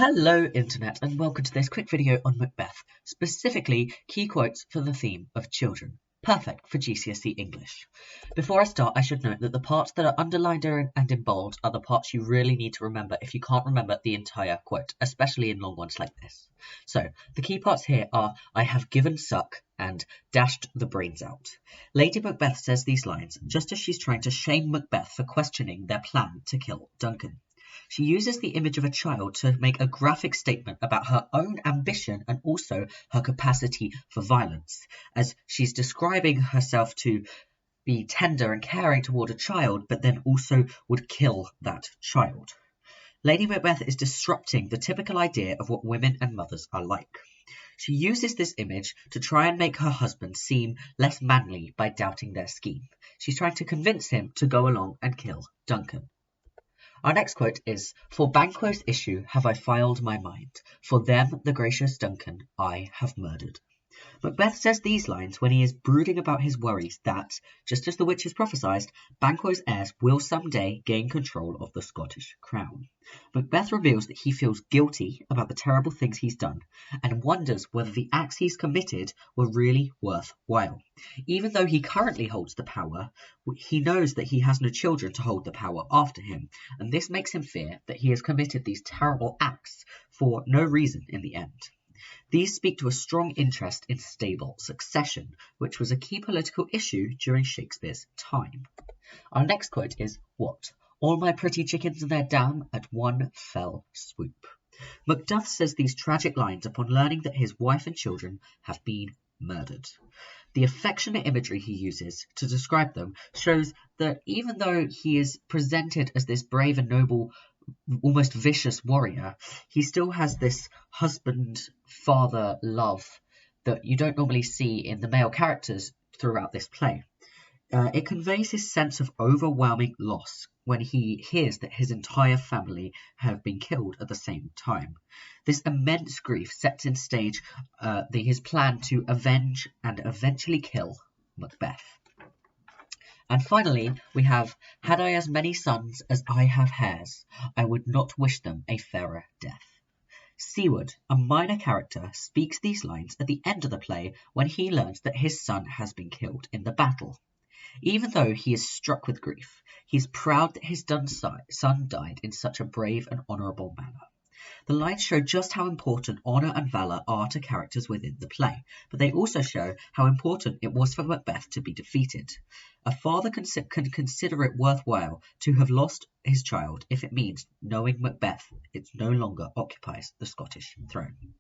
Hello Internet and welcome to this quick video on Macbeth, specifically key quotes for the theme of children. Perfect for GCSE English. Before I start, I should note that the parts that are underlined and in bold are the parts you really need to remember if you can't remember the entire quote, especially in long ones like this. So, the key parts here are I have given suck and dashed the brains out. Lady Macbeth says these lines just as she's trying to shame Macbeth for questioning their plan to kill Duncan. She uses the image of a child to make a graphic statement about her own ambition and also her capacity for violence, as she's describing herself to be tender and caring toward a child, but then also would kill that child. Lady Macbeth is disrupting the typical idea of what women and mothers are like. She uses this image to try and make her husband seem less manly by doubting their scheme. She's trying to convince him to go along and kill Duncan. Our next quote is, "For Banquo's issue have I filed my mind, for them, the gracious Duncan, I have murdered." Macbeth says these lines when he is brooding about his worries that, just as the witches prophesied, Banquo's heirs will someday gain control of the Scottish crown. Macbeth reveals that he feels guilty about the terrible things he's done and wonders whether the acts he's committed were really worthwhile. Even though he currently holds the power, he knows that he has no children to hold the power after him, and this makes him fear that he has committed these terrible acts for no reason in the end. These speak to a strong interest in stable succession, which was a key political issue during Shakespeare's time. Our next quote is, "What? All my pretty chickens in their dam at one fell swoop." Macduff says these tragic lines upon learning that his wife and children have been murdered. The affectionate imagery he uses to describe them shows that even though he is presented as this brave and noble, almost vicious warrior, he still has this husband-father love that you don't normally see in the male characters throughout this play. It conveys his sense of overwhelming loss when he hears that his entire family have been killed at the same time. This immense grief sets in stage his plan to avenge and eventually kill Macbeth. And finally, we have, "Had I as many sons as I have hairs, I would not wish them a fairer death." Siward, a minor character, speaks these lines at the end of the play when he learns that his son has been killed in the battle. Even though he is struck with grief, he is proud that his son died in such a brave and honourable manner. The lines show just how important honour and valour are to characters within the play, but they also show how important it was for Macbeth to be defeated. A father can consider it worthwhile to have lost his child if it means knowing Macbeth no longer occupies the Scottish throne.